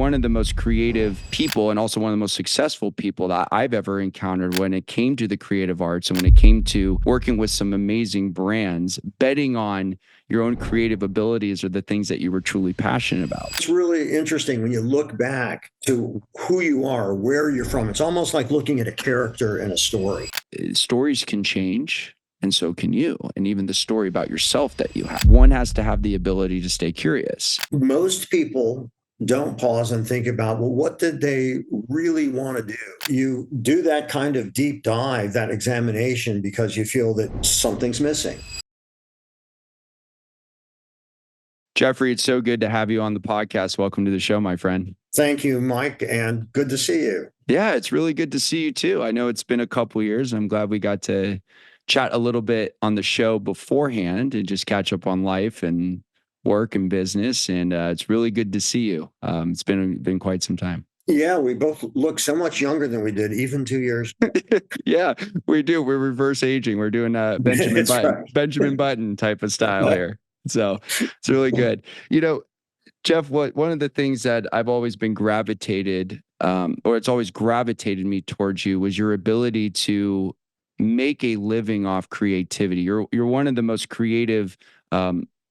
one of the most creative people and also one of the most successful people that I've ever encountered when it came to the creative arts and when it came to working with some amazing brands. Betting on your own creative abilities are the things that you were truly passionate about. It's really interesting when you look back to who you are, where you're from. It's almost like looking at a character in a story. Stories can change, and so can you. And even the story about yourself that you have. One has to have the ability to stay curious. Most people don't pause and think about, well, what did they really want to do? You do that kind of deep dive, that examination, because you feel that something's missing. Jeffrey, it's so good to have you on the podcast. Welcome to the show, my friend. Thank you, Mike, and good to see you. Yeah, it's really good to see you too. I know it's been a couple years. I'm glad we got to chat a little bit on the show beforehand and just catch up on life and work and business. And it's really good to see you. It's been quite some time. Yeah, we both look so much younger than we did even 2 years. Yeah, we do. We're reverse aging. We're doing a Benjamin Button, right. Benjamin Button type of style here. So it's really good. You know, Jeff, one of the things that I've always been gravitated, or it's always gravitated me towards you, was your ability to make a living off creativity. You're one of the most creative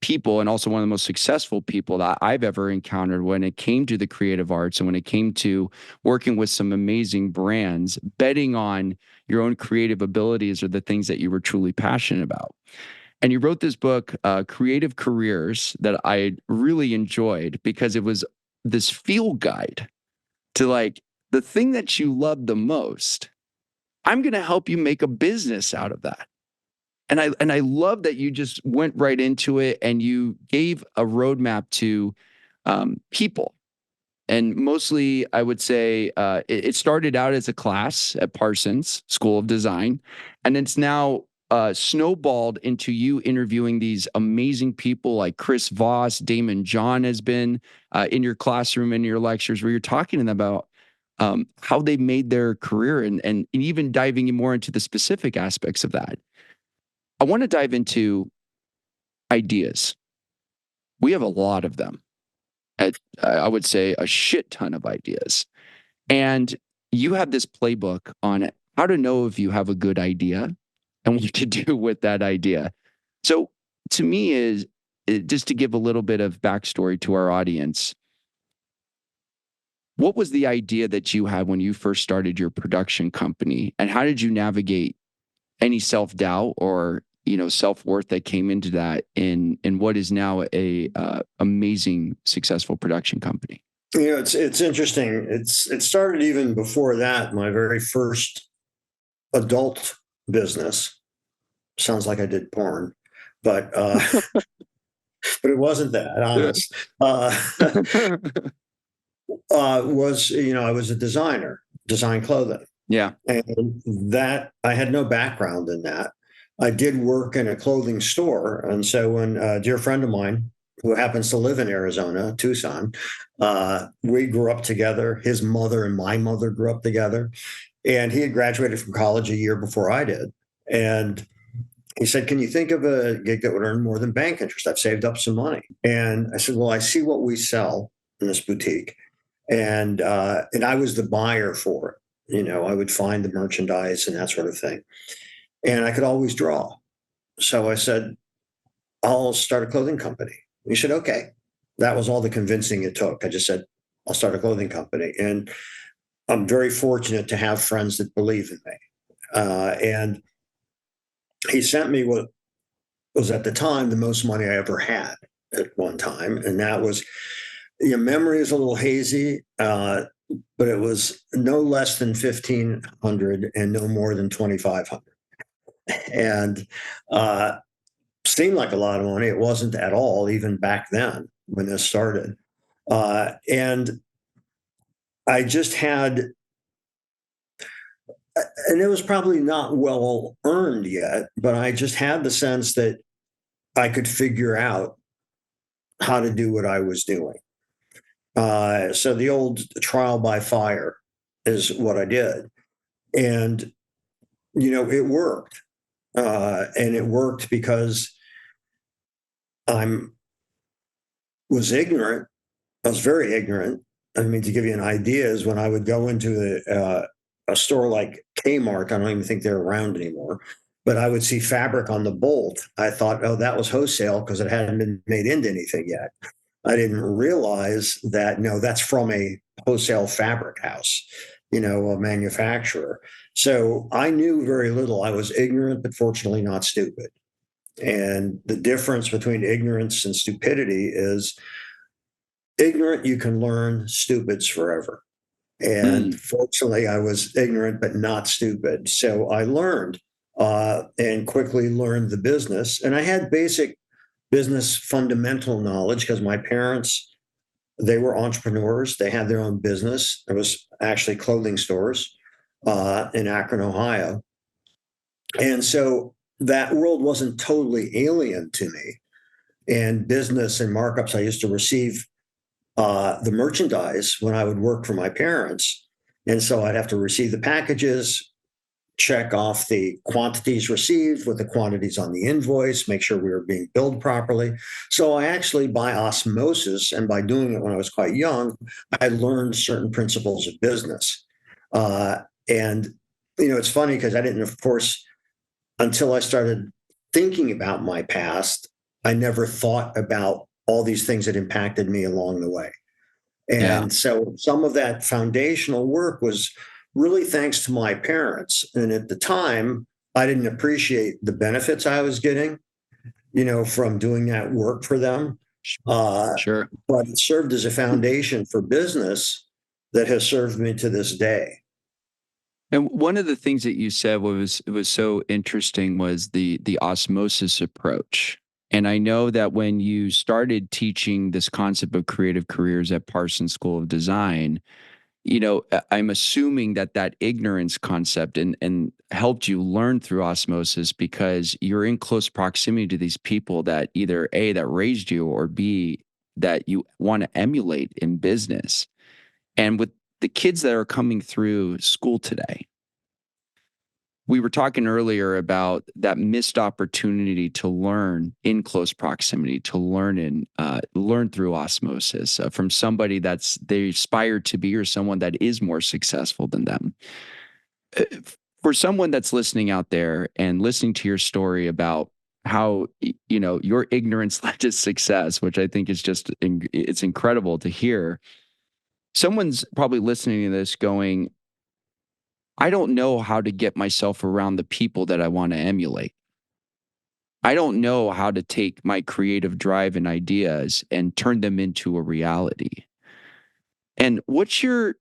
people and also one of the most successful people that I've ever encountered when it came to the creative arts and when it came to working with some amazing brands. Betting on your own creative abilities are the things that you were truly passionate about. And you wrote this book, Creative Careers, that I really enjoyed because it was this field guide to like the thing that you love the most. I'm going to help you make a business out of that. And I love that you just went right into it and you gave a roadmap to people. And mostly, I would say it started out as a class at Parsons School of Design, and it's now snowballed into you interviewing these amazing people like Chris Voss, Damon John has been in your classroom, in your lectures, where you're talking to them about how they made their career and even diving more into the specific aspects of that. I want to dive into ideas. We have a lot of them. I would say a shit ton of ideas. And you have this playbook on how to know if you have a good idea and what to do with that idea. So to me is just to give a little bit of backstory to our audience. What was the idea that you had when you first started your production company, and how did you navigate any self-doubt or self-worth that came into that in what is now a amazing successful production company? It's interesting. It started even before that. My very first adult business. Sounds like I did porn, but but it wasn't that, honest. Was I was a designer, design clothing. Yeah. And that I had no background in that. I did work in a clothing store. And so when a dear friend of mine who happens to live in Arizona, Tucson, we grew up together. His mother and my mother grew up together. And he had graduated from college a year before I did. And he said, "Can you think of a gig that would earn more than bank interest? I've saved up some money." And I said, "Well, I see what we sell in this boutique." And I was the buyer for it. I would find the merchandise and that sort of thing. And I could always draw. So I said, "I'll start a clothing company." He said, "Okay." That was all the convincing it took. I just said, "I'll start a clothing company." And I'm very fortunate to have friends that believe in me. And he sent me what was at the time the most money I ever had at one time. And that was, your memory is a little hazy, but it was no less than 1,500 and no more than 2,500. And seemed like a lot of money. It wasn't at all, even back then when this started. And I just had, and it was probably not well earned yet, but I just had the sense that I could figure out how to do what I was doing. So the old trial by fire is what I did. And, it worked. And it worked because I was ignorant. I was very ignorant. I mean, to give you an idea, is when I would go into a store like Kmart, I don't even think they're around anymore, but I would see fabric on the bolt. I thought, oh, that was wholesale because it hadn't been made into anything yet. I didn't realize that, no, that's from a wholesale fabric house, a manufacturer. So I knew very little. I was ignorant, but fortunately not stupid. And the difference between ignorance and stupidity is ignorant, you can learn, stupid's forever. And Mm, fortunately, I was ignorant, but not stupid. So I learned and quickly learned the business. And I had basic business fundamental knowledge because my parents, they were entrepreneurs. They had their own business. It was actually clothing stores in Akron, Ohio. And so that world wasn't totally alien to me. And business and markups, I used to receive the merchandise when I would work for my parents. And so I'd have to receive the packages, check off the quantities received with the quantities on the invoice, make sure we were being billed properly. So I actually, by osmosis and by doing it when I was quite young, I learned certain principles of business. And, it's funny because I didn't, of course, until I started thinking about my past, I never thought about all these things that impacted me along the way. yeah. And so some of that foundational work was really thanks to my parents. And at the time, I didn't appreciate the benefits I was getting, from doing that work for them. Uh, Sure. but it served as a foundation for business that has served me to this day. And one of the things that you said was so interesting was the osmosis approach. And I know that when you started teaching this concept of creative careers at Parsons School of Design, I'm assuming that ignorance concept and helped you learn through osmosis because you're in close proximity to these people that either A, that raised you, or B, that you want to emulate in business. And with the kids that are coming through school today, we were talking earlier about that missed opportunity to learn in close proximity, to learn through osmosis from somebody that's they aspire to be or someone that is more successful than them. Uh, For someone that's listening out there and listening to your story about how your ignorance led to success, which I think is it's incredible to hear. Someone's probably listening to this going, I don't know how to get myself around the people that I want to emulate. I don't know how to take my creative drive and ideas and turn them into a reality. And what's your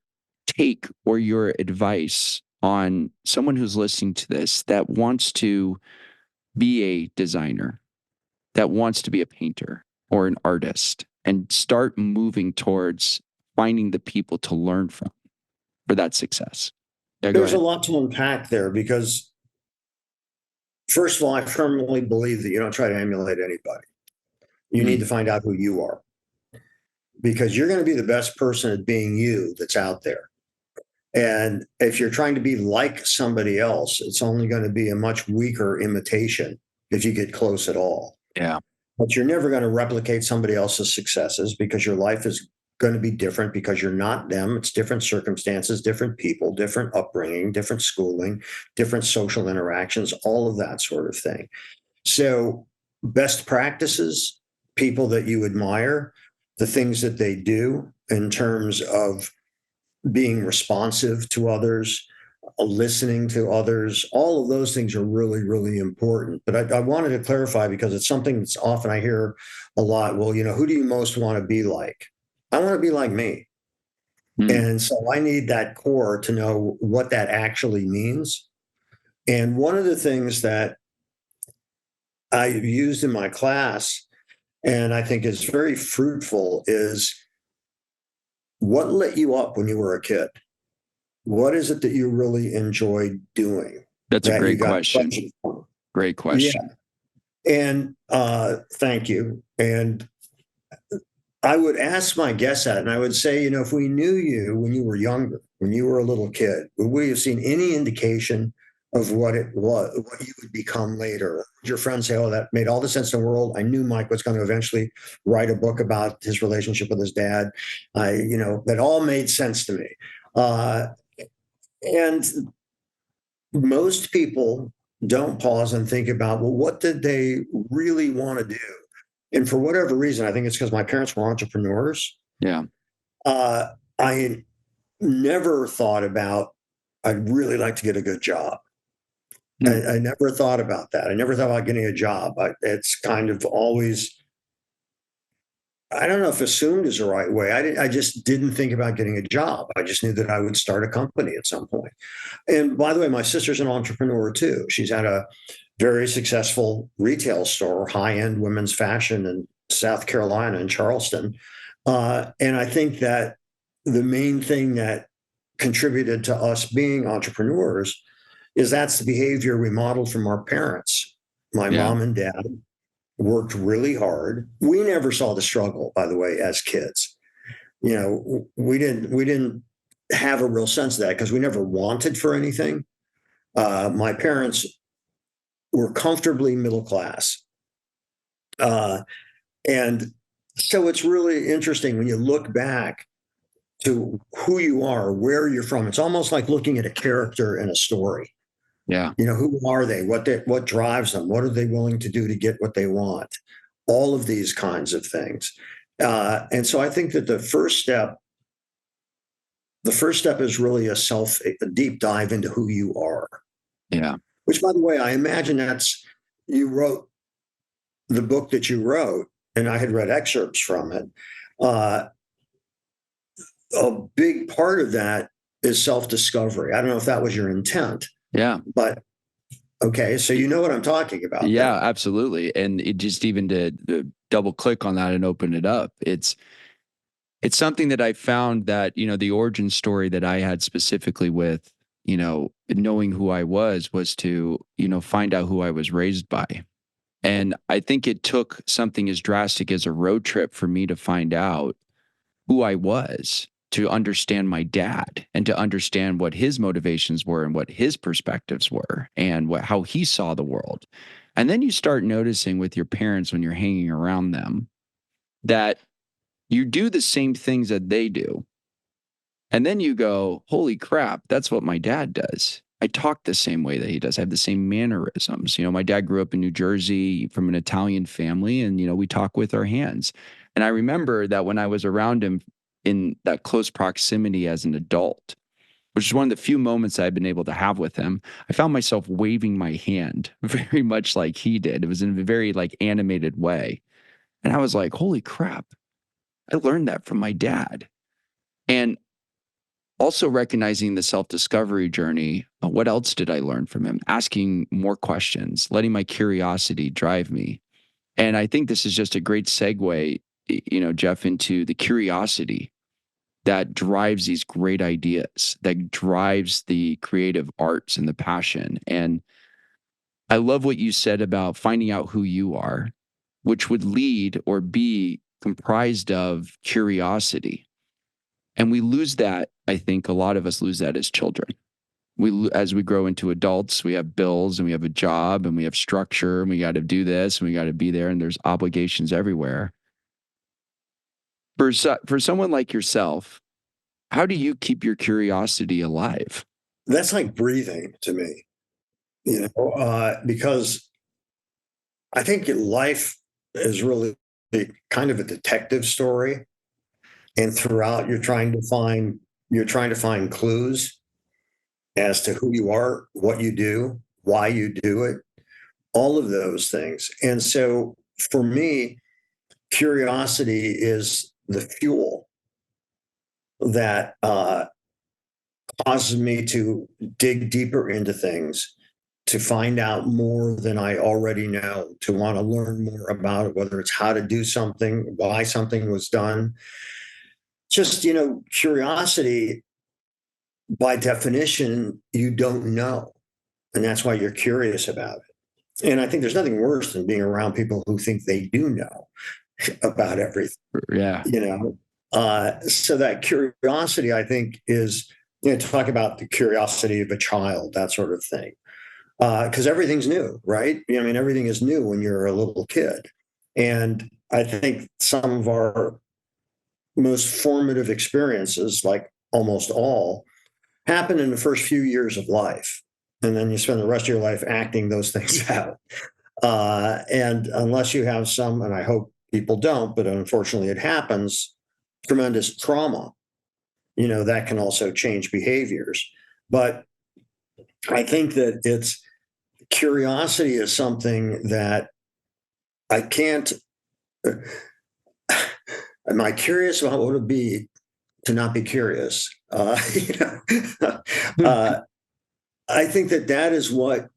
take or your advice on someone who's listening to this that wants to be a designer, that wants to be a painter or an artist and start moving towards finding the people to learn from for that success? Yeah, go There's a ahead. lot to unpack there because, first of all, I firmly believe that you don't try to emulate anybody. You need Mhm. to find out who you are because you're going to be the best person at being you that's out there. And if you're trying to be like somebody else, it's only going to be a much weaker imitation if you get close at all. Yeah. But you're never going to replicate somebody else's successes because your life is going to be different because you're not them. It's different circumstances, different people, different upbringing, different schooling, different social interactions, all of that sort of thing. So, best practices, people that you admire, the things that they do in terms of being responsive to others, listening to others, all of those things are really, really important. But I wanted to clarify because it's something that's often I hear a lot. Well, who do you most want to be like? I want to be like me. Mm. And so I need that core to know what that actually means. And one of the things that I used in my class, and I think is very fruitful, is what lit you up when you were a kid? What is it that you really enjoyed doing That's a that you great got question. pleasure from? Great Yeah. question. And thank you. And I would ask my guests that, and I would say, if we knew you when you were younger, when you were a little kid, would we have seen any indication of what it was, what you would become later. Your friends say, "Oh, that made all the sense in the world. I knew Mike was going to eventually write a book about his relationship with his dad." That all made sense to me. And most people don't pause and think about, well, what did they really want to do? And for whatever reason, I think it's because my parents were entrepreneurs. Yeah. I never thought about, I'd really like to get a good job. I never thought about that. I never thought about getting a job. It's kind of always, I don't know if assumed is the right way. I just didn't think about getting a job. I just knew that I would start a company at some point. And by the way, my sister's an entrepreneur too. She's had a very successful retail store, high-end women's fashion in South Carolina in Charleston. And I think that the main thing that contributed to us being entrepreneurs is that's the behavior we modeled from our parents. My Yeah. mom and dad worked really hard. We never saw the struggle, by the way, as kids. We didn't have a real sense of that because we never wanted for anything. My parents were comfortably middle class. And so it's really interesting when you look back to who you are, where you're from. It's almost like looking at a character in a story. Yeah. Who are they? What drives them? What are they willing to do to get what they want? All of these kinds of things. And so I think that the first step is really a deep dive into who you are. Yeah. Which, by the way, I imagine you wrote the book that you wrote, and I had read excerpts from it. A big part of that is self-discovery. I don't know if that was your intent. Yeah. But okay, so you know what I'm talking about. Yeah, absolutely. And it just even to double click on that and open it up, it's something that I found that, the origin story that I had specifically with, knowing who I was to, find out who I was raised by. And I think it took something as drastic as a road trip for me to find out who I was, to understand my dad and to understand what his motivations were and what his perspectives were and how he saw the world. And then you start noticing with your parents when you're hanging around them that you do the same things that they do. And then you go, holy crap, that's what my dad does. I talk the same way that he does. I have the same mannerisms. My dad grew up in New Jersey from an Italian family, and, we talk with our hands. And I remember that when I was around him in that close proximity as an adult, which is one of the few moments I've been able to have with him, I found myself waving my hand very much like he did. It was in a very animated way. And I was like, holy crap, I learned that from my dad. And also recognizing the self-discovery journey, what else did I learn from him? Asking more questions, letting my curiosity drive me. And I think this is just a great segue, Jeff, into the curiosity that drives these great ideas, that drives the creative arts and the passion. And I love what you said about finding out who you are, which would lead or be comprised of curiosity. And we lose that. I think a lot of us lose that as children. As we grow into adults, we have bills and we have a job and we have structure and we got to do this and we got to be there and there's obligations everywhere. For someone like yourself, how do you keep your curiosity alive? That's like breathing to me, because I think life is really kind of a detective story. And throughout, you're trying to find clues as to who you are, what you do, why you do it, all of those things. And so for me, curiosity is the fuel that causes me to dig deeper into things, to find out more than I already know, to want to learn more about it, whether it's how to do something, why something was done. Just, curiosity, by definition, you don't know. And that's why you're curious about it. And I think there's nothing worse than being around people who think they do know about everything. Yeah. So that curiosity, I think, is, talk about the curiosity of a child, that sort of thing. because everything's new, right? I mean, everything is new when you're a little kid. And I think some of our most formative experiences, like almost all, happen in the first few years of life. And then you spend the rest of your life acting those things out. And unless you have some, and I hope people don't, but unfortunately it happens, tremendous trauma, that can also change behaviors. But I think that it's curiosity is something that I can't. Am I curious about what it would be to not be curious? Uh, I think that is what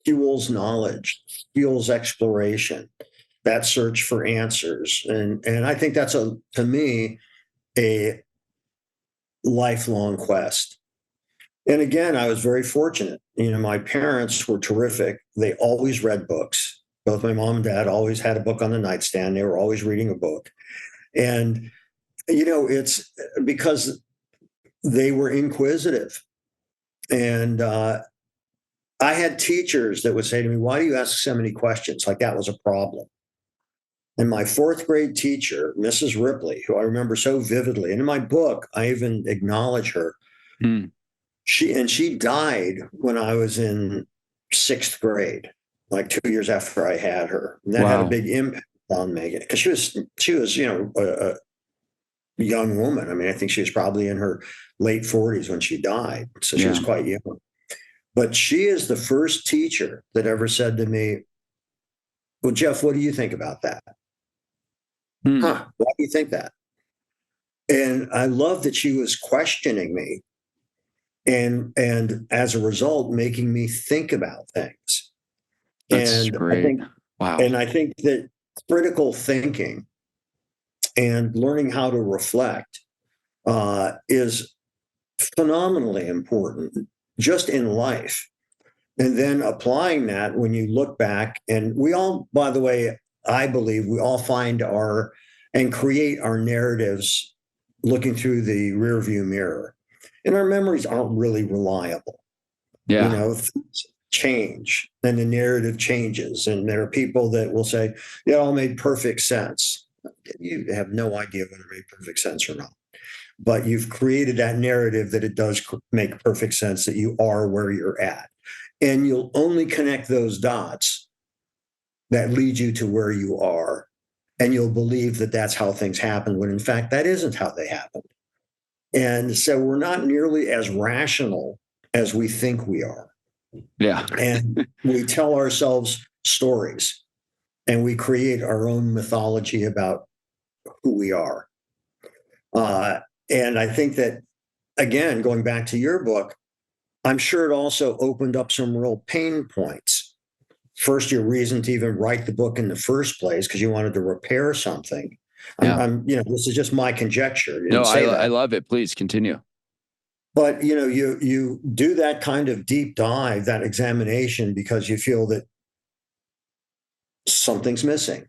fuels knowledge, fuels exploration, that search for answers, and I think that's to me a lifelong quest. And again, I was very fortunate. My parents were terrific. They always read books. Both my mom and dad always had a book on the nightstand. They were always reading a book. And, it's because they were inquisitive. And I had teachers that would say to me, "Why do you ask so many questions?" Like that was a problem. And my fourth grade teacher, Mrs. Ripley, who I remember so vividly, and in my book, I even acknowledge her. Mm. She died when I was in sixth grade, like 2 years after I had her. And that had a Wow. big impact on Megan because she was a young woman. I mean, I think she was probably in her late 40s when she died, so she was Yeah. quite young. But she is the first teacher that ever said to me, "Well, Jeff, what do you think about that?" Mm. Huh? Why do you think that? And I love that she was questioning me and as a result making me think about things. That's and i great. think Wow. and I think that critical thinking and learning how to reflect is phenomenally important just in life, and then applying that when you look back. And we all, by the way, I believe we all find our and create our narratives looking through the rearview mirror, and our memories aren't really reliable. Yeah. Things change and the narrative changes. And there are people that will say, "Yeah, it all made perfect sense." You have no idea whether it made perfect sense or not. But you've created that narrative that it does make perfect sense, that you are where you're at. And you'll only connect those dots that lead you to where you are. And you'll believe that that's how things happen, when in fact, that isn't how they happen. And so we're not nearly as rational as we think we are. Yeah. And we tell ourselves stories and we create our own mythology about who we are. Uh, and I think that, again, going back to your book, I'm sure it also opened up some real pain points. First, your reason to even write the book in the first place, because you wanted to repair something. Yeah. This is just my conjecture. You No, didn't say I that. love it. Please continue. But you do that kind of deep dive, that examination, because you feel that something's missing,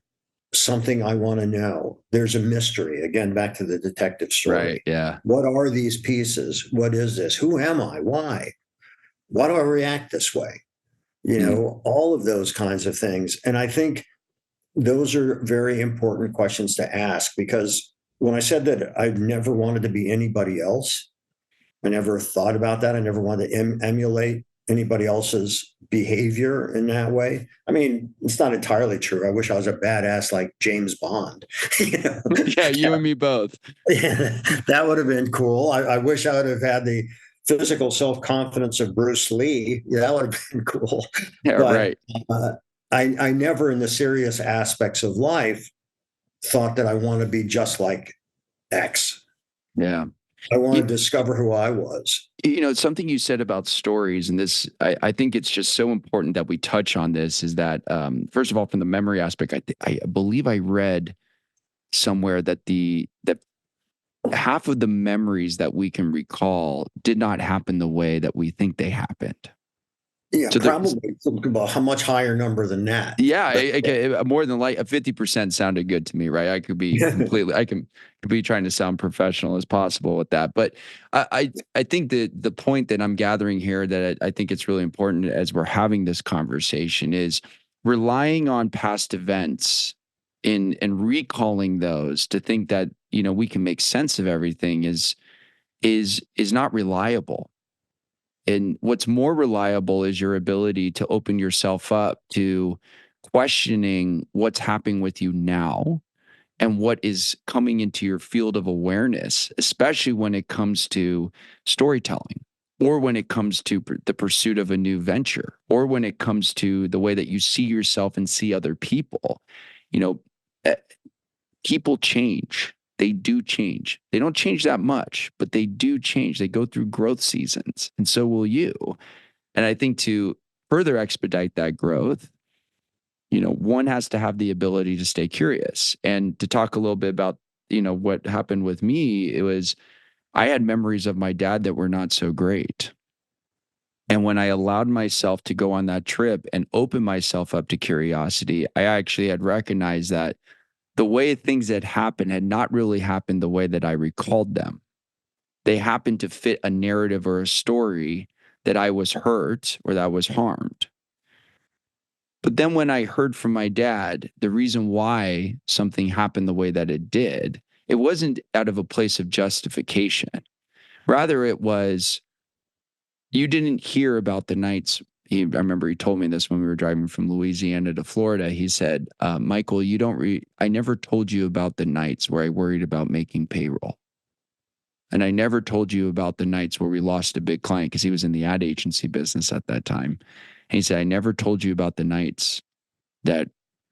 something I want to know. There's a mystery. Again, back to the detective Right. story. Yeah. What are these pieces? What is this? Who am I? Why? Why do I react this way? Mm. All of those kinds of things. And I think those are very important questions to ask, because when I said that I never wanted to be anybody else, I never thought about that. I never wanted to emulate anybody else's behavior in that way. I mean, it's not entirely true. I wish I was a badass like James Bond. Yeah. You and me both. That would have been cool. I wish I would have had the physical self-confidence of Bruce Lee. Yeah, that would have been cool. Yeah. But Right. uh, I never, in the serious aspects of life, thought that I want to be just like X. Yeah. I want You, to discover who I was. something you said about stories, and this, I think it's just so important that we touch on this, is that, first of all, from the memory aspect, I believe I read somewhere that that half of the memories that we can recall did not happen the way that we think they happened. Yeah, So the probably a much higher number than that. yeah, But more than like a 50% sounded good to me, right? I could be completely, could be trying to sound professional as possible with that. But I think that the point that I'm gathering here that I think it's really important as we're having this conversation is relying on past events in and recalling those to think that, you know, we can make sense of everything is not reliable. And what's more reliable is your ability to open yourself up to questioning what's happening with you now and what is coming into your field of awareness, especially when it comes to storytelling or when it comes to the pursuit of a new venture or when it comes to the way that you see yourself and see other people. You know, eh, people change. They do change. They don't change that much, but they do change. They go through growth seasons, and so will you. And I think to further expedite that growth, you know, one has to have the ability to stay curious. And to talk a little bit about, you know, what happened with me, it was I had memories of my dad that were not so great. And when I allowed myself to go on that trip and open myself up to curiosity, I actually had recognized that the way things had happened had not really happened the way that I recalled them. They happened to fit a narrative or a story that I was hurt or that I was harmed. But then when I heard from my dad, the reason why something happened the way that it did, it wasn't out of a place of justification. Rather, it was, you didn't hear about the nights. I remember he told me this when we were driving from Louisiana to Florida. He said, Michael, I never told you about the nights where I worried about making payroll. And I never told you about the nights where we lost a big client because he was in the ad agency business at that time. And he said, I never told you about the nights that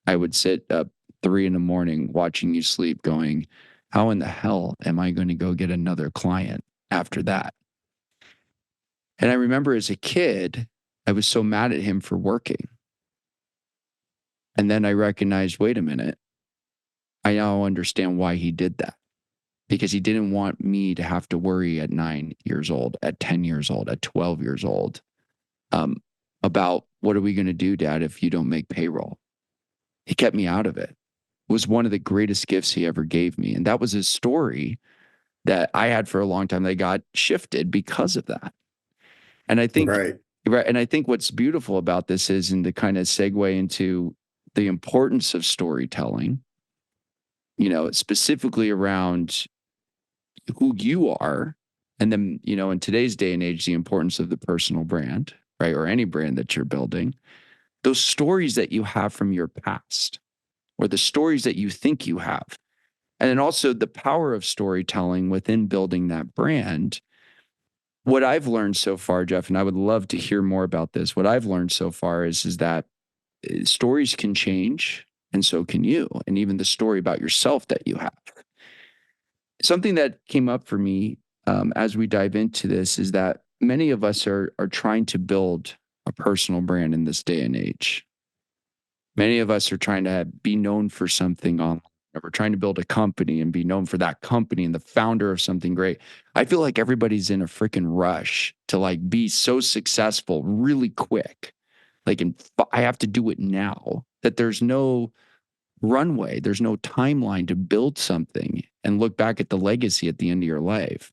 I would sit up 3 a.m. watching you sleep going, how in the hell am I going to go get another client after that? And I remember as a kid, I was so mad at him for working. And then I recognized, wait a minute, I now understand why he did that. Because he didn't want me to have to worry at 9 years old, at 10 years old, at 12 years old, um, about what are we going to do, Dad, if you don't make payroll? He kept me out of it. It was one of the greatest gifts he ever gave me. And that was his story that I had for a long time that got shifted because of that. And I think, right, right, and I think what's beautiful about this is, and to kind of segue into the importance of storytelling, you know, specifically around who you are. And then, you know, in today's day and age, the importance of the personal brand, right? Or any brand that you're building, those stories that you have from your past or the stories that you think you have. And then also the power of storytelling within building that brand. What I've learned so far, Jeff, and I would love to hear more about this. What I've learned so far is that stories can change and so can you. And even the story about yourself that you have. Something that came up for me as we dive into this is that many of us are trying to build a personal brand in this day and age. Many of us are trying to be known for something online. We're trying to build a company and be known for that company and the founder of something great. I feel like everybody's in a freaking rush to like be so successful really quick. Like, I have to do it now. That there's no runway, there's no timeline to build something and look back at the legacy at the end of your life.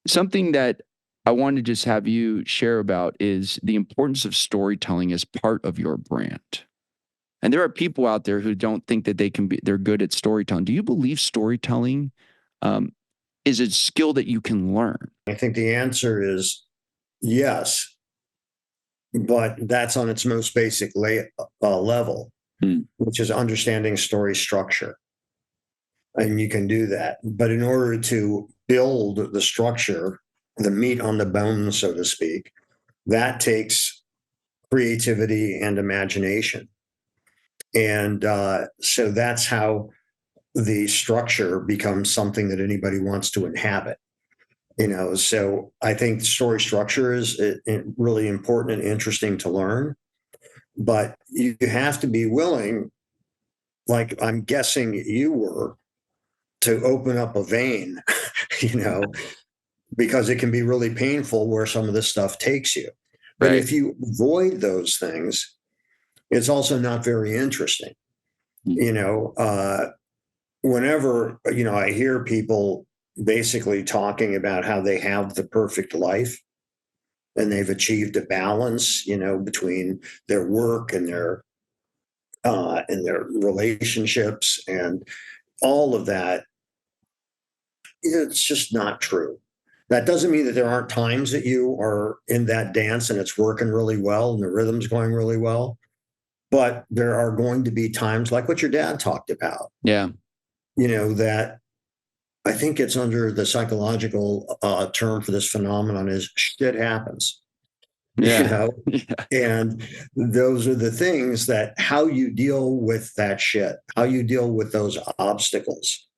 Something that I want to just have you share about is the importance of storytelling as part of your brand. And there are people out there who don't think that they're good at storytelling. Do you believe storytelling um, is a skill that you can learn? I think the answer is yes, but that's on its most basic level, Hmm. which is understanding story structure. And you can do that. But in order to build the structure, the meat on the bone, so to speak, that takes creativity and imagination. And so that's how the structure becomes something that anybody wants to inhabit. So I think story structure is really important and interesting to learn, but you have to be willing, like I'm guessing you were, to open up a vein, you know, because it can be really painful where some of this stuff takes you. But Right. if you avoid those things, it's also not very interesting. Mm. You know, whenever, I hear people basically talking about how they have the perfect life and they've achieved a balance, between their work and their relationships and all of that, it's just not true. That doesn't mean that there aren't times that you are in that dance and it's working really well and the rhythm's going really well. But there are going to be times like what your dad talked about, Yeah. that I think it's under the psychological term for this phenomenon is shit happens, you Yeah. know, Yeah. and those are the things that how you deal with that shit, how you deal with those obstacles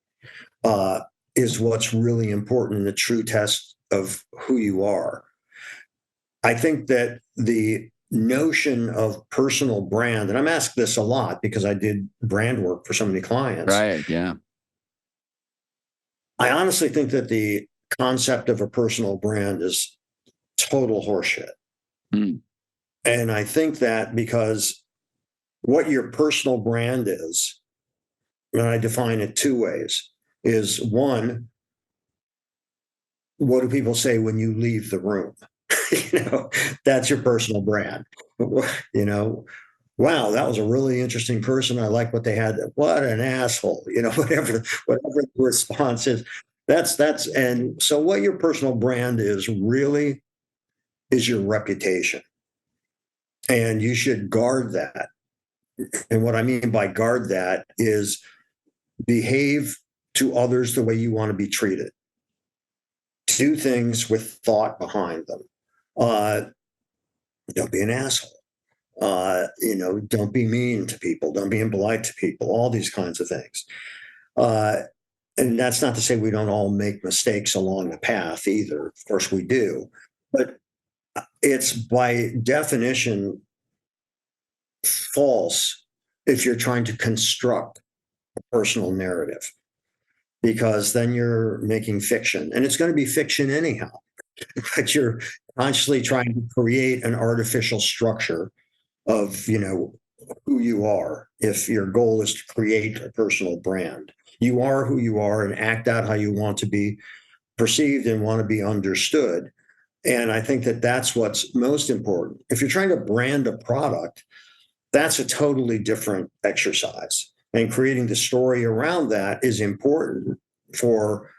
uh, is what's really important in the true test of who you are. I think that the notion of personal brand, and I'm asked this a lot because I did brand work for so many clients. Right. Yeah. I honestly think that the concept of a personal brand is total horseshit. Mm. And I think that because what your personal brand is, and I define it two ways, is one, what do people say when you leave the room? you know, that's your personal brand. You know, wow, that was a really interesting person. I like what they had. What an asshole, whatever the response is. And so what your personal brand is really is your reputation. And you should guard that. And what I mean by guard that is behave to others the way you want to be treated. Do things with thought behind them. Uh, don't be an asshole. Don't be mean to people. Don't be impolite to people. All these kinds of things. Uh, and that's not to say we don't all make mistakes along the path either. Of course, we do. But it's by definition false if you're trying to construct a personal narrative, because then you're making fiction and it's going to be fiction anyhow. But you're consciously trying to create an artificial structure of, who you are. If your goal is to create a personal brand, you are who you are and act out how you want to be perceived and want to be understood. And I think that that's what's most important. If you're trying to brand a product, that's a totally different exercise. And creating the story around that is important for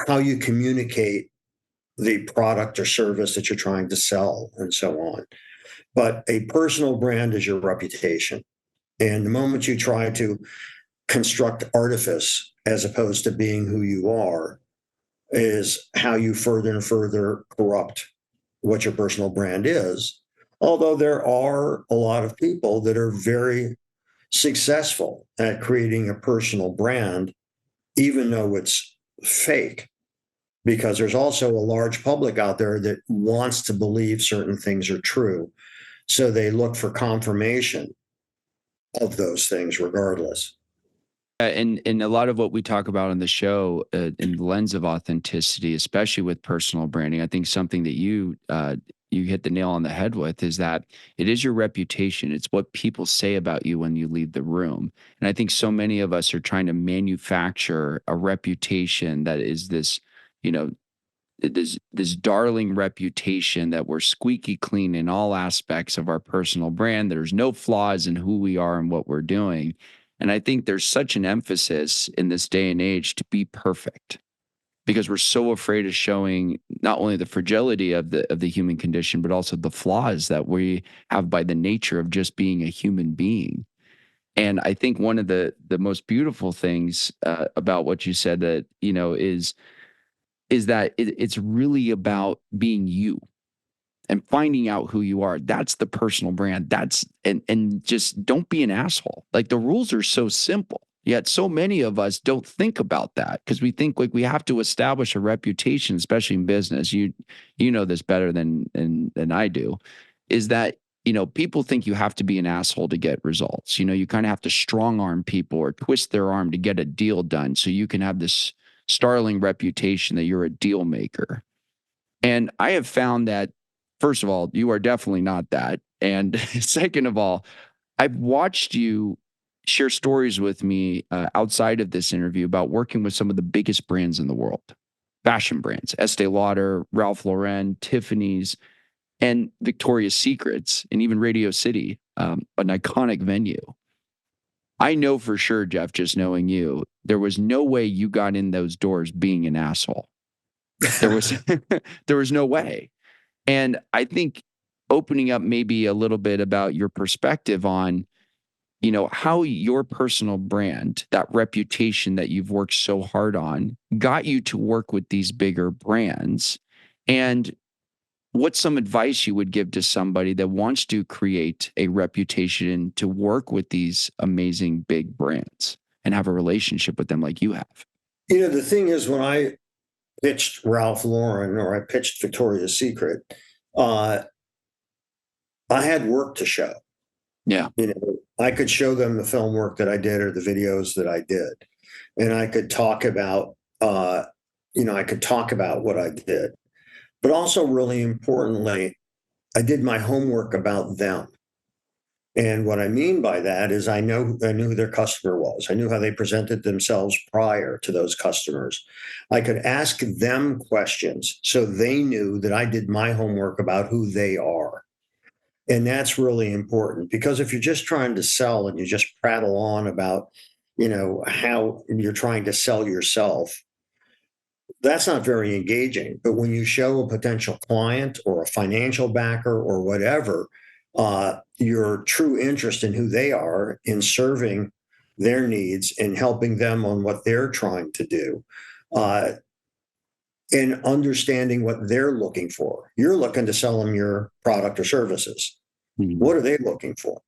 how you communicate the product or service that you're trying to sell and so on. But a personal brand is your reputation. And the moment you try to construct artifice as opposed to being who you are, is how you further and further corrupt what your personal brand is. Although there are a lot of people that are very successful at creating a personal brand, even though it's fake, because there's also a large public out there that wants to believe certain things are true. So they look for confirmation of those things regardless. And a lot of what we talk about on the show, in the lens of authenticity, especially with personal branding, I think something that you hit the nail on the head with is that it is your reputation. It's what people say about you when you leave the room. And I think so many of us are trying to manufacture a reputation that is this, you know, this darling reputation that we're squeaky clean in all aspects of our personal brand. There's no flaws in who we are and what we're doing. And I think there's such an emphasis in this day and age to be perfect because we're so afraid of showing not only the fragility of the human condition, but also the flaws that we have by the nature of just being a human being. And I think one of the most beautiful things about what you said that is that it's really about being you and finding out who you are. That's the personal brand. And just don't be an asshole. Like the rules are so simple. Yet so many of us don't think about that because we think like we have to establish a reputation, especially in business. You know this better than I do, is that people think you have to be an asshole to get results. You kind of have to strong arm people or twist their arm to get a deal done so you can have this startling reputation that you're a deal maker. And I have found that first of all, you are definitely not that. And second of all, I've watched you share stories with me outside of this interview about working with some of the biggest brands in the world, fashion brands, Estee Lauder, Ralph Lauren, Tiffany's, and Victoria's Secrets, and even Radio City, an iconic venue. I know for sure, Jeff, just knowing you, there was no way you got in those doors being an asshole. There was there was no way. And I think opening up maybe a little bit about your perspective on, how your personal brand, that reputation that you've worked so hard on, got you to work with these bigger brands. And what's some advice you would give to somebody that wants to create a reputation to work with these amazing big brands and have a relationship with them like you have? The thing is, when I pitched Ralph Lauren or I pitched Victoria's Secret, I had work to show. Yeah. I could show them the film work that I did or the videos that I did, and I could talk about, what I did. But also, really importantly, I did my homework about them. And what I mean by that is I knew who their customer was. I knew how they presented themselves prior to those customers. I could ask them questions so they knew that I did my homework about who they are. And that's really important, because if you're just trying to sell and you just prattle on about, how you're trying to sell yourself, that's not very engaging. But when you show a potential client or a financial backer or whatever, your true interest in who they are, in serving their needs and helping them on what they're trying to do, and understanding what they're looking for. You're looking to sell them your product or services. Mhm. What are they looking for?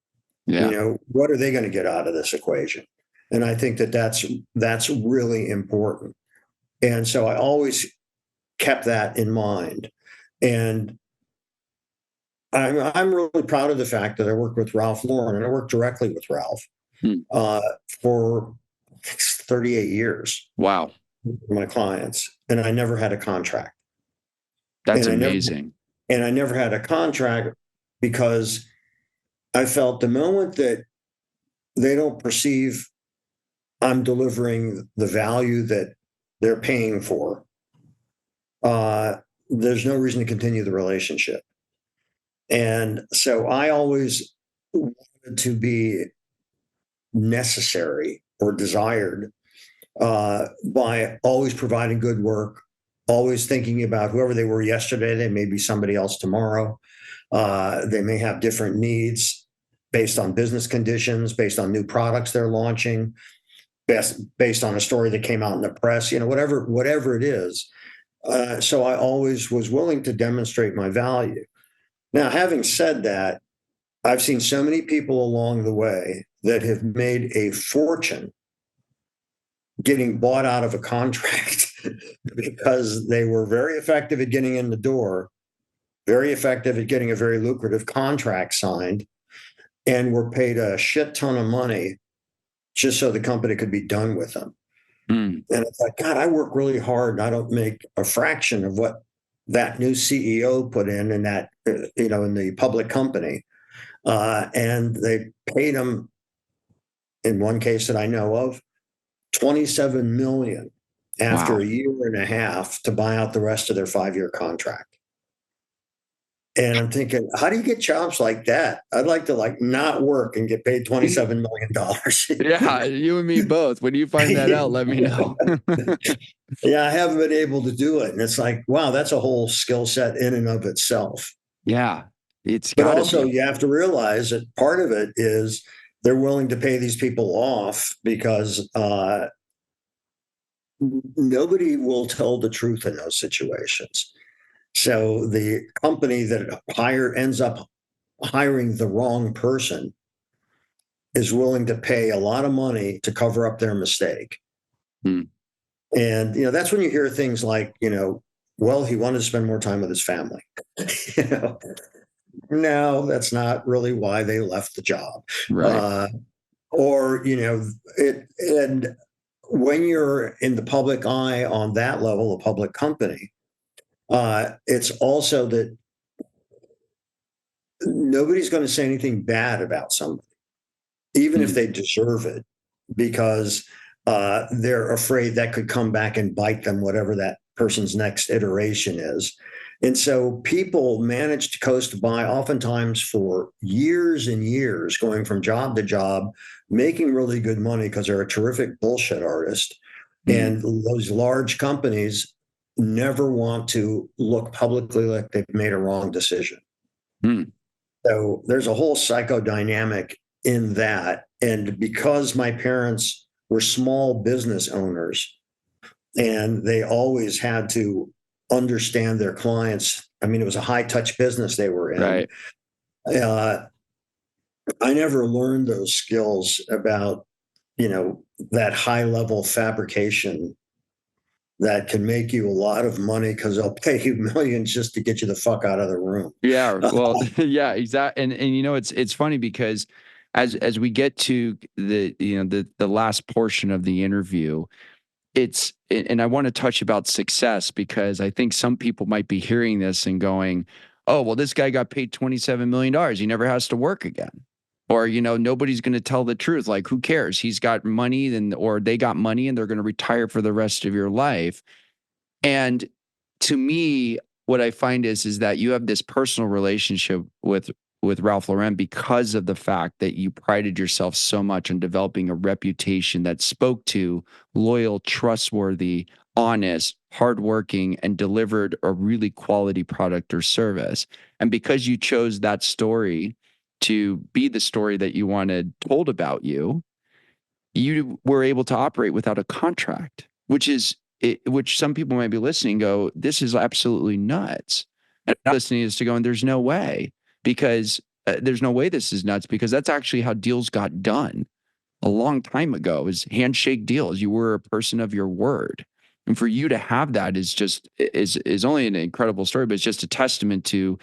Yeah. What are they going to get out of this equation? And I think that that's really important. And so I always kept that in mind. And I'm really proud of the fact that I worked with Ralph Lauren, and I worked directly with Ralph Hmm. for 38 years. Wow. For my clients, and I never had a contract. That's And amazing. I never had a contract because I felt the moment that they don't perceive I'm delivering the value that they're paying for, there's no reason to continue the relationship. And so I always wanted to be necessary or desired by always providing good work, always thinking about whoever they were yesterday, they may be somebody else tomorrow. They may have different needs based on business conditions, based on new products they're launching, based on a story that came out in the press, whatever it is. So I always was willing to demonstrate my value. Now, having said that, I've seen so many people along the way that have made a fortune getting bought out of a contract because they were very effective at getting in the door, very effective at getting a very lucrative contract signed, and were paid a shit ton of money just so the company could be done with them. Mm. And it's like, God, I work really hard and I don't make a fraction of what that new CEO put in that, in the public company. And they paid him, in one case that I know of, 27 million after Wow. a year and a half to buy out the rest of their 5-year contract. And I'm thinking, how do you get jobs like that? I'd like to not work and get paid $27 million. Yeah, you and me both. When you find that out, let me know. Yeah, I haven't been able to do it. And it's like, wow, that's a whole skill set in and of itself. Yeah, it's But got to also, be. you have to realize that part of it is they're willing to pay these people off because nobody will tell the truth in those situations. So the company that ends up hiring the wrong person is willing to pay a lot of money to cover up their mistake. Hmm. And that's when you hear things like, well, he wanted to spend more time with his family. you know, no, that's not really why they left the job. Right. Or it. And when you're in the public eye on that level, a public company, it's also that nobody's going to say anything bad about somebody, even if Mm. they deserve it, because they're afraid that could come back and bite them, whatever that person's next iteration is. And so people manage to coast by oftentimes for years and years, going from job to job, making really good money because they're a terrific bullshit artist. Mm. And those large companies never want to look publicly like they've made a wrong decision. Mm. So there's a whole psychodynamic in that. And because my parents were small business owners and they always had to understand their clients, I mean, it was a high touch business they were in. Right. Uh, I never learned those skills about, that high level fabrication that can make you a lot of money because they'll pay you millions just to get you the fuck out of the room. Yeah, well, yeah, exactly. And it's funny because as we get to the last portion of the interview, and I want to touch about success because I think some people might be hearing this and going, "Oh, well, this guy got paid $27 million. He never has to work again." Or, nobody's going to tell the truth. Like, who cares? He's got money or they got money and they're going to retire for the rest of your life. And to me, what I find is that you have this personal relationship with Ralph Lauren because of the fact that you prided yourself so much on developing a reputation that spoke to loyal, trustworthy, honest, hardworking, and delivered a really quality product or service. And because you chose that story to be the story that you wanted told about you, you were able to operate without a contract, which some people might be listening and go, this is absolutely nuts. And listening is to go, and there's no way because there's no way this is nuts because that's actually how deals got done a long time ago is handshake deals. You were a person of your word. And for you to have that is only an incredible story, but it's just a testament to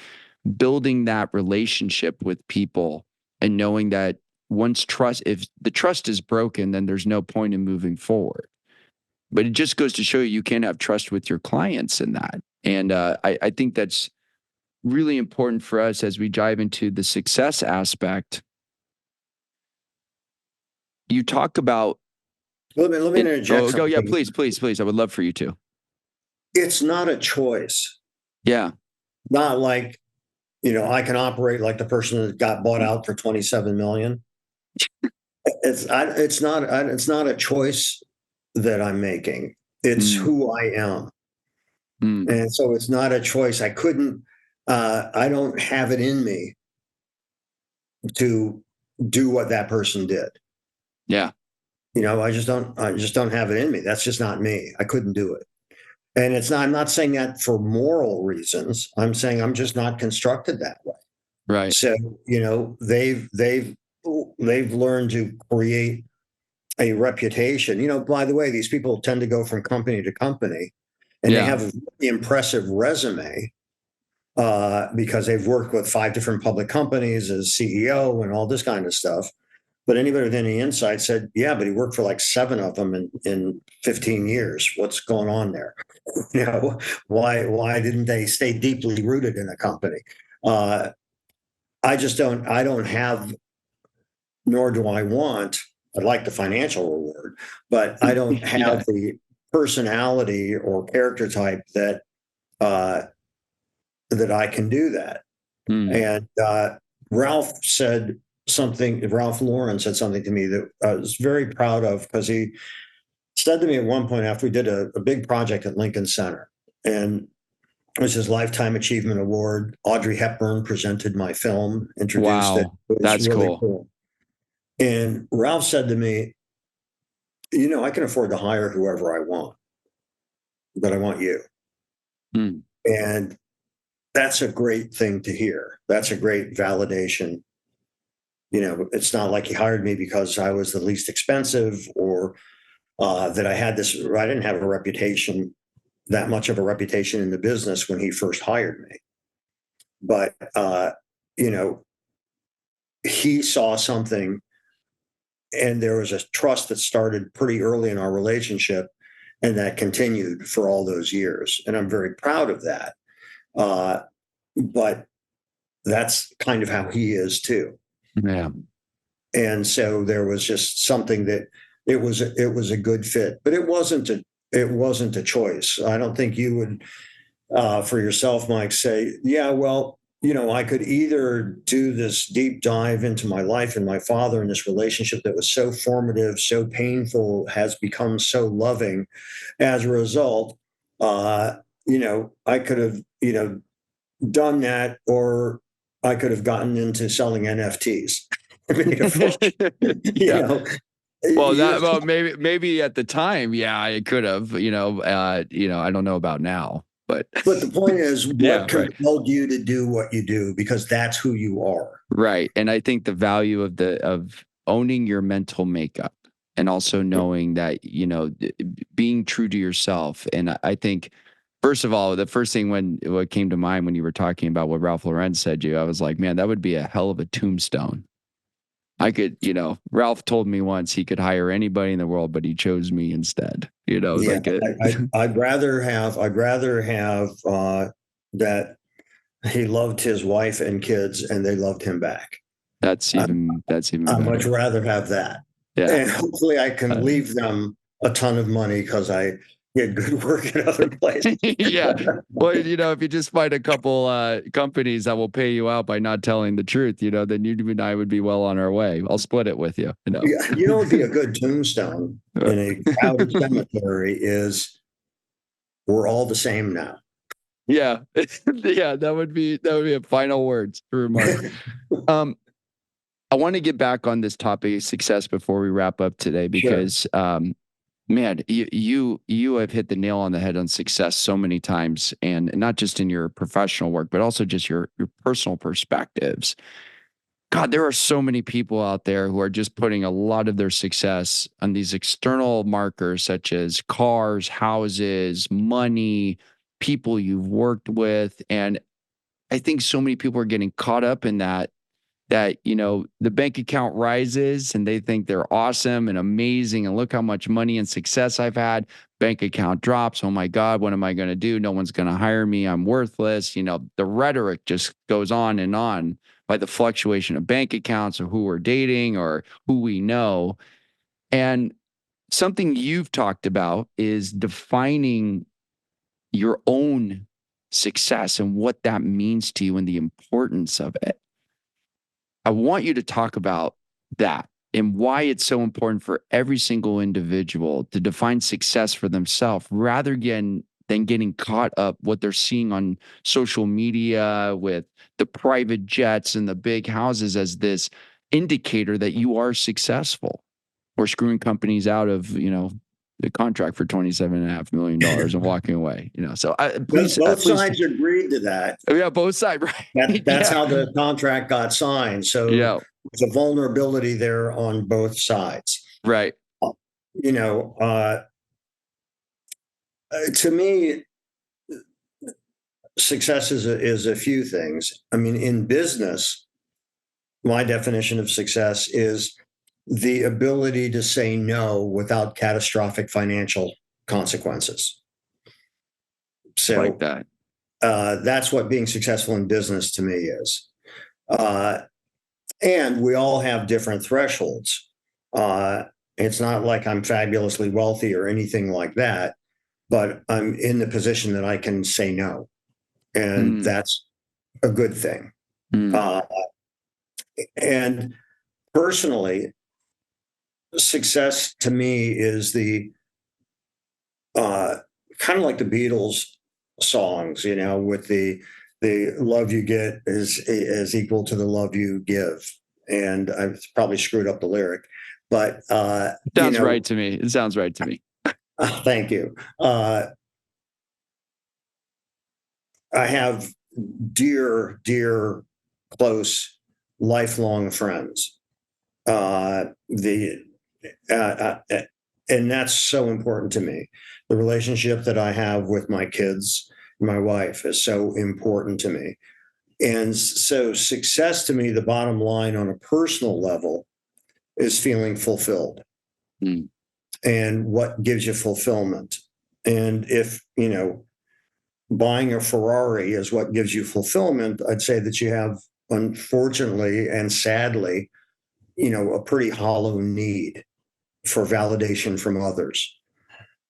building that relationship with people and knowing that if the trust is broken, then there's no point in moving forward. But it just goes to show you can't have trust with your clients in that. And I think that's really important for us as we dive into the success aspect. You talk about Let me interject oh, go, yeah, something. please. I would love for you to. It's not a choice. Yeah. Not like, I can operate like the person that got bought out for 27 million. It's not a choice that I'm making. It's Mm. who I am. Mm. And so it's not a choice. I don't have it in me to do what that person did. Yeah. I just don't have it in me. That's just not me. I couldn't do it. And I'm not saying that for moral reasons. I'm saying I'm just not constructed that way. Right. So, they've learned to create a reputation. By the way, these people tend to go from company to company and they Yeah. have a really impressive resume because they've worked with 5 different public companies as CEO and all this kind of stuff. But anybody with any insight said, yeah, but he worked for like 7 of them in 15 years. What's going on there? Why didn't they stay deeply rooted in a company? I don't have, nor do I want, I'd like the financial reward, but I don't Yeah. have the personality or character type uh, that I can do that. Mm. And Ralph Lauren said something to me that I was very proud of because he said to me at one point after we did a big project at Lincoln Center, and it was his Lifetime Achievement Award. Audrey Hepburn presented my film, introduced it. Wow. It was That's really cool. cool. And Ralph said to me, I can afford to hire whoever I want, but I want you. Mm. And that's a great thing to hear. That's a great validation. It's not like he hired me because I was the least expensive or that I didn't have that much of a reputation in the business when he first hired me. But, he saw something and there was a trust that started pretty early in our relationship and that continued for all those years. And I'm very proud of that. But that's kind of how he is too. Yeah. And so there was just something that it was a good fit, but it wasn't a choice. I don't think you would for yourself, Mike, say, yeah, well, I could either do this deep dive into my life and my father and this relationship that was so formative, so painful, has become so loving. As a result, I could have, done that, or I could have gotten into selling NFTs. Made a fortune, you Yeah. know. Well, maybe at the time, yeah, I could have, I don't know about now, but But the point is, yeah, what right. compelled you to do what you do? Because that's who you are. Right. And I think the value of owning your mental makeup and also knowing that, being true to yourself. And I think, first of all, the first thing what came to mind when you were talking about what Ralph Lauren said to you, I was like, man, that would be a hell of a tombstone. I could, Ralph told me once he could hire anybody in the world, but he chose me instead. Yeah, Like it. I'd rather have that he loved his wife and kids, and they loved him back. That's even I'd much better. rather have that, Yeah. and hopefully I can Uh, leave them a ton of money because I get good work at other places. yeah. Well, if you just find a couple companies that will pay you out by not telling the truth, then you and I would be well on our way. I'll split it with you. Yeah, would be a good tombstone in a crowded cemetery is we're all the same now. Yeah. Yeah, that would be a final words remark. Um, I want to get back on this topic of success before we wrap up today Sure. because man, you have hit the nail on the head on success so many times, and not just in your professional work, but also just your personal perspectives. God, there are so many people out there who are just putting a lot of their success on these external markers such as cars, houses, money, people you've worked with. And I think so many people are getting caught up in that the bank account rises and they think they're awesome and amazing and look how much money and success I've had. Bank account drops. Oh my God, what am I going to do? No one's going to hire me. I'm worthless. The rhetoric just goes on by the fluctuation of bank accounts or who we're dating or who we know. And something you've talked about is defining your own success and what that means to you and the importance of it. I want you to talk about that and why it's so important for every single individual to define success for themselves rather than getting caught up what they're seeing on social media with the private jets and the big houses as this indicator that you are successful or screwing companies out of, the contract for $27.5 million and walking away, so Both, please, both please. sides agreed to that. Yeah, both sides, right? That's Yeah. how the contract got signed. So Yeah. there's a vulnerability there on both sides. Right. You know, uh, to me, success is a few things. I mean, in business, my definition of success is the ability to say no without catastrophic financial consequences. Like So that. that's what being successful in business to me is. Uh, and we all have different thresholds. Uh, it's not like I'm fabulously wealthy or anything like that, but I'm in the position that I can say no. And Mm, that's a good thing. mm, Uh, and personally, success to me is the uh, kind of like the Beatles songs, with the love you get is equal to the love you give. And I've probably screwed up the lyric, but sounds right to me. It sounds right to me. thank you. I have dear, dear, close, lifelong friends. The and that's so important to me. The relationship that I have with my kids, my wife, is so important to me. And so, success to me, the bottom line on a personal level, is feeling fulfilled. Mm, And what gives you fulfillment? And if buying a Ferrari is what gives you fulfillment, I'd say that you have unfortunately and sadly, a pretty hollow need for validation from others.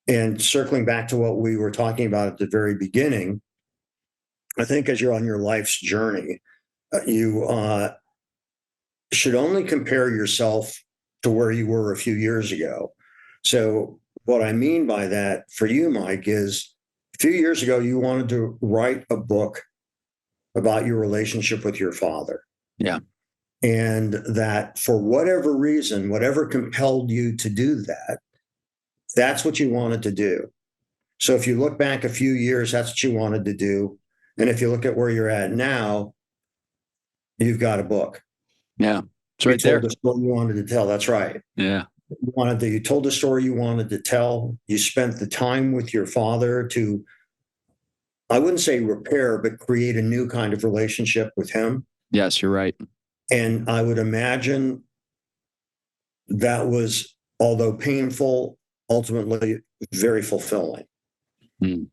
And circling back to what we were talking about at the very beginning, I think as you're on your life's journey, you should only compare yourself to where you were a few years ago. So what I mean by that for you, Mike, is a few years ago, you wanted to write a book about your relationship with your father. Yeah. And that for whatever reason, whatever compelled you to do that, that's what you wanted to do. So if you look back a few years, that's what you wanted to do. And if you look at where you're at now, you've got a book. Yeah. It's You right there. told the story you wanted to tell. That's right. Yeah. You told the story you wanted to tell. You spent the time with your father to, I wouldn't say repair, but create a new kind of relationship with him. Yes, you're right. And I would imagine that was, although painful, ultimately very fulfilling. Mm.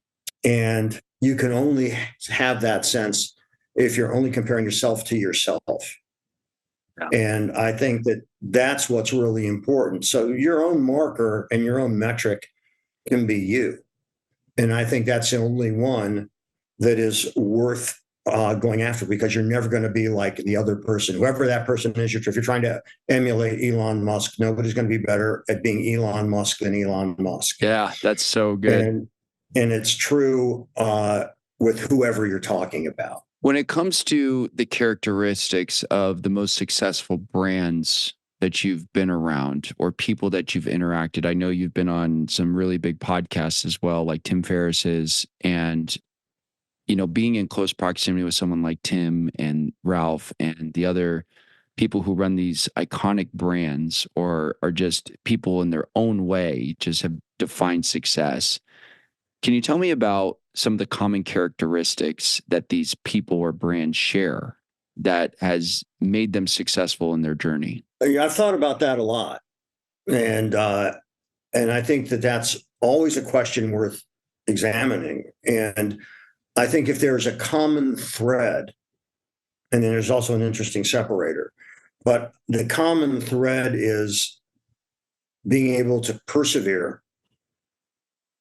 And you can only have that sense if you're only comparing yourself to yourself. Yeah. And I think that that's what's really important. So your own marker and your own metric can be you. And I think that's the only one that is worth going after, because you're never going to be like the other person, whoever that person is. If you're trying to emulate Elon Musk, nobody's going to be better at being Elon Musk than Elon Musk. Yeah, that's so good. And it's true with whoever you're talking about. When it comes to the characteristics of the most successful brands that you've been around or people that you've interacted, I know you've been on some really big podcasts as well, like Tim Ferriss's, and being in close proximity with someone like Tim and Ralph and the other people who run these iconic brands or are just people in their own way, just have defined success. Can you tell me about some of the common characteristics that these people or brands share that has made them successful in their journey? Yeah, I've thought about that a lot. And I think that that's always a question worth examining. And I think if there's a common thread, and then there's also an interesting separator, but the common thread is being able to persevere,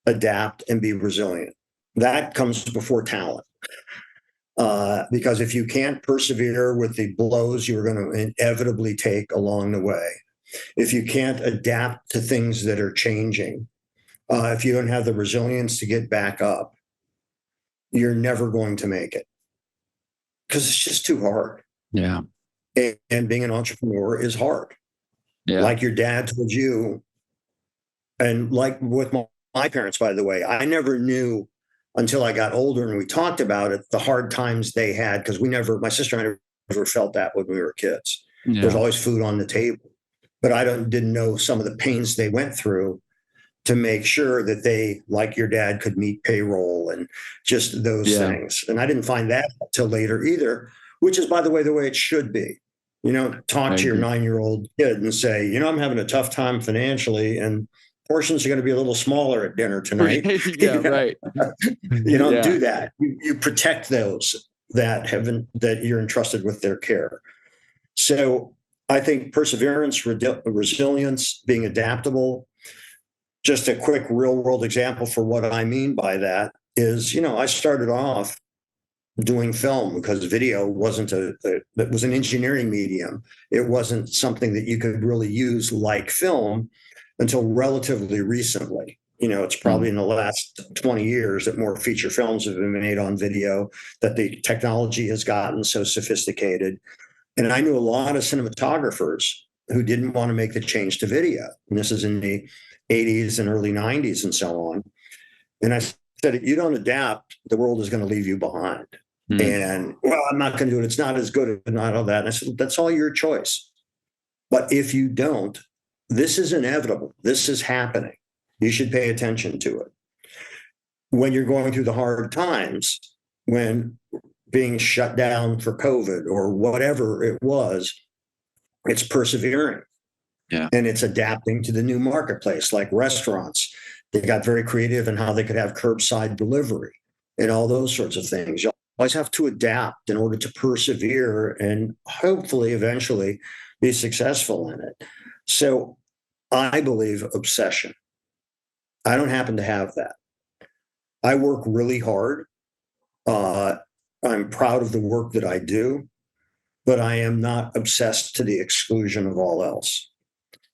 adapt, and be resilient. That comes before talent. Because if you can't persevere with the blows you're going to inevitably take along the way, if you can't adapt to things that are changing, if you don't have the resilience to get back up, you're never going to make it, because it's just too hard. Yeah. And being an entrepreneur is hard. Yeah. Like your dad told you, and like with my parents, by the way, I never knew until I got older and we talked about it, the hard times they had, because my sister and I never felt that when we were kids. Yeah. There's always food on the table, but I didn't know some of the pains they went through to make sure that they, like your dad, could meet payroll and just those things. And I didn't find that till later either, which is, by the way it should be. Talk to your 9-year-old kid and say, I'm having a tough time financially, and portions are going to be a little smaller at dinner tonight. Yeah, right. You don't do that. You protect those that you're entrusted with their care. So I think perseverance, resilience, being adaptable. Just a quick real world example for what I mean by that is, I started off doing film because video wasn't it was an engineering medium. It wasn't something that you could really use like film until relatively recently. It's probably in the last 20 years that more feature films have been made on video, that the technology has gotten so sophisticated. And I knew a lot of cinematographers who didn't want to make the change to video. And this is in the 80s and early 90s and so on. And I said, if you don't adapt, the world is going to leave you behind. And, well, I'm not going to do it. It's not as good, and not all that. And I said, that's all your choice. But if you don't, this is inevitable. This is happening. You should pay attention to it. When you're going through the hard times, when being shut down for COVID or whatever it was, it's persevering. Yeah. And it's adapting to the new marketplace, like restaurants. They got very creative in how they could have curbside delivery and all those sorts of things. You always have to adapt in order to persevere and hopefully eventually be successful in it. So I believe obsession. I don't happen to have that. I work really hard. Uh, I'm proud of the work that I do, but I am not obsessed to the exclusion of all else.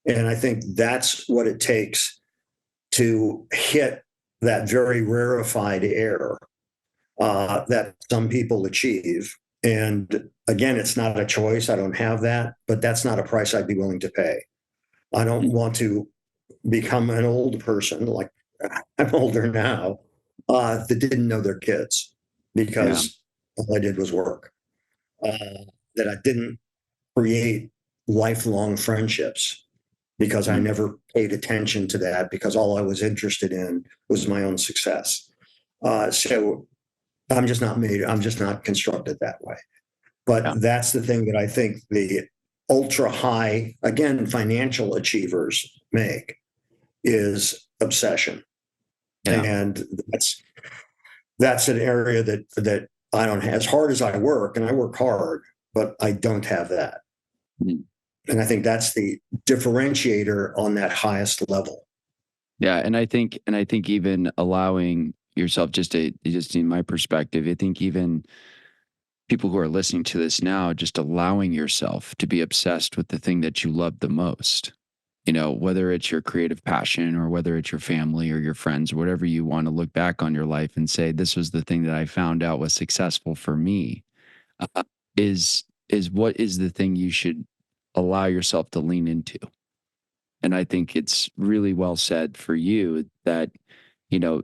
And I think that's what it takes to hit that very rarefied air that some people achieve. And again, it's not a choice. I don't have that, but that's not a price I'd be willing to pay. I don't want to become an old person, like I'm older now, that didn't know their kids Yeah. because all I did was work, uh, that I didn't create lifelong friendships because I Mm. never paid attention to that because all I was interested in was my own success. So I'm just not constructed that way. Yeah. But that's the thing that I think the ultra high, again, financial achievers make is obsession. Yeah. And that's an area that I don't have. As hard as I work, and I work hard, but I don't have that. Mm. And I think that's the differentiator on that highest level. Yeah. And I think even allowing yourself just in my perspective, I think even people who are listening to this now, just allowing yourself to be obsessed with the thing that you love the most, whether it's your creative passion or whether it's your family or your friends, or whatever you want to look back on your life and say, this was the thing that I found out was successful for me, uh, is what is the thing you should allow yourself to lean into. And I think it's really well said for you that, you know,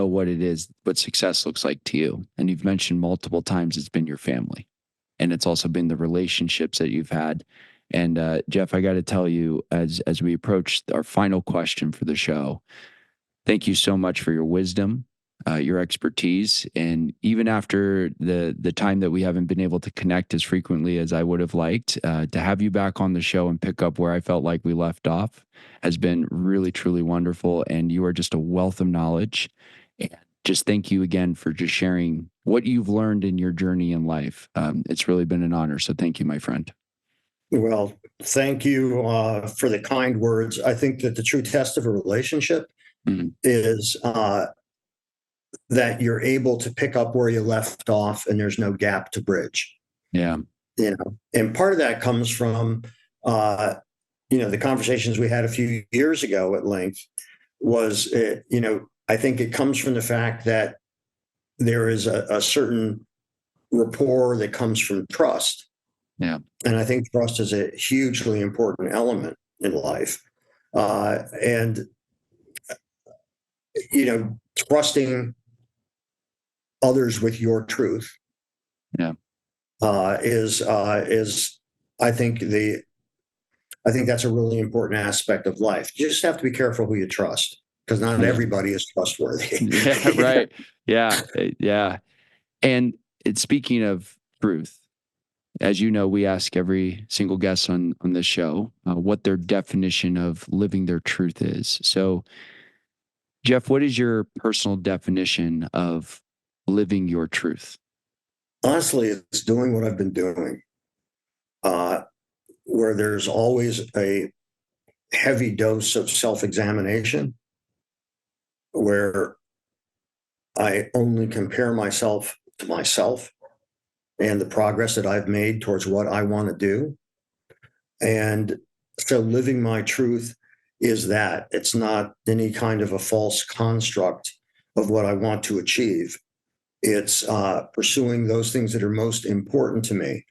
what it is, what success looks like to you. And you've mentioned multiple times it's been your family, and it's also been the relationships that you've had. And Jeff, I got to tell you, as we approach our final question for the show, thank you so much for your wisdom, your expertise, and even after the time that we haven't been able to connect as frequently as I would have liked, to have you back on the show and pick up where I felt like we left off has been really truly wonderful. And you are just a wealth of knowledge. And just thank you again for just sharing what you've learned in your journey in life. It's really been an honor. So thank you, my friend. Well, thank you for the kind words. I think that the true test of a relationship Mhm. is that you're able to pick up where you left off and there's no gap to bridge. Yeah. And part of that comes from uh, the conversations we had a few years ago at length was I think it comes from the fact that there is a certain rapport that comes from trust. Yeah. And I think trust is a hugely important element in life. And trusting others with your truth Yeah. is I think that's a really important aspect of life. You just have to be careful who you trust because not Yeah. everybody is trustworthy. Yeah. Right. Yeah. Yeah. And speaking of truth, as you know, we ask every single guest on this show what their definition of living their truth is. So, Jeff, what is your personal definition of living your truth? Honestly, it's doing what I've been doing, uh, where there's always a heavy dose of self examination, where I only compare myself to myself and the progress that I've made towards what I want to do. And so living my truth is that it's not any kind of a false construct of what I want to achieve. It's pursuing those things that are most important to me.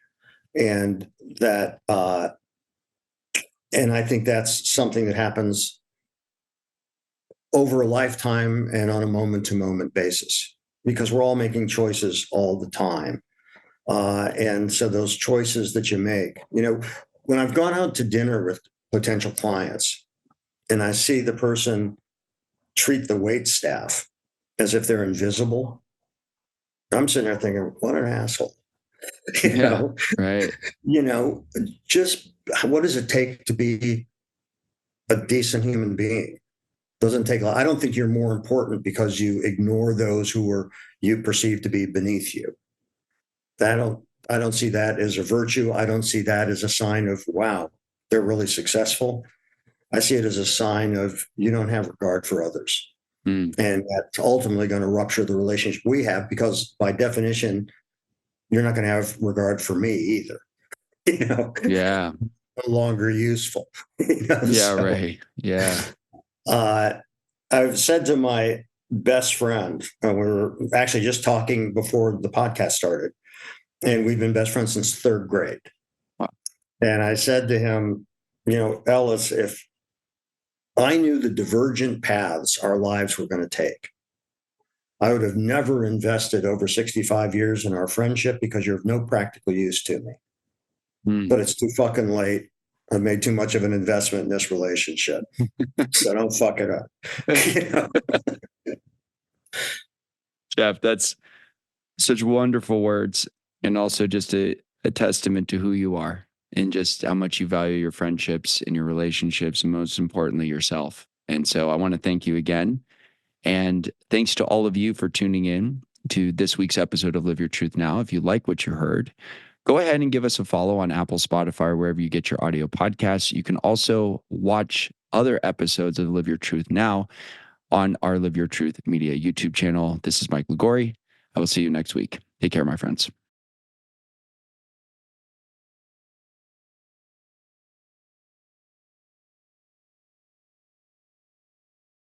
And and I think that's something that happens over a lifetime and on a moment to moment basis because we're all making choices all the time. And so those choices that you make, when I've gone out to dinner with potential clients and I see the person treat the wait staff as if they're invisible, I'm sitting there thinking, what an asshole. you Yeah. know, Right. you know, just what does it take to be a decent human being? Doesn't take a lot. I don't think you're more important because you ignore those who are you perceive to be beneath you. I don't see that as a virtue. I don't see that as a sign of, wow, they're really successful. I see it as a sign of you don't have regard for others. Mm. And that's ultimately going to rupture the relationship we have because by definition, you're not going to have regard for me either. You know, Yeah. no longer useful. You know, Yeah. so, Right. Yeah. I've said to my best friend, we were actually just talking before the podcast started, and we've been best friends since third grade. Wow. And I said to him, you know, Ellis, if I knew the divergent paths our lives were going to take, I would have never invested over 65 years in our friendship because you're of no practical use to me. Mm. But it's too fucking late. I made too much of an investment in this relationship. So don't fuck it up. You know? Jeff, that's such wonderful words, and also just a testament to who you are and just how much you value your friendships and your relationships, and most importantly, yourself. And so I want to thank you again. And thanks to all of you for tuning in to this week's episode of Live Your Truth Now. If you like what you heard, go ahead and give us a follow on Apple, Spotify, or wherever you get your audio podcasts. You can also watch other episodes of Live Your Truth Now on our Live Your Truth Media YouTube channel. This is Mike Liguori. I will see you next week. Take care, my friends.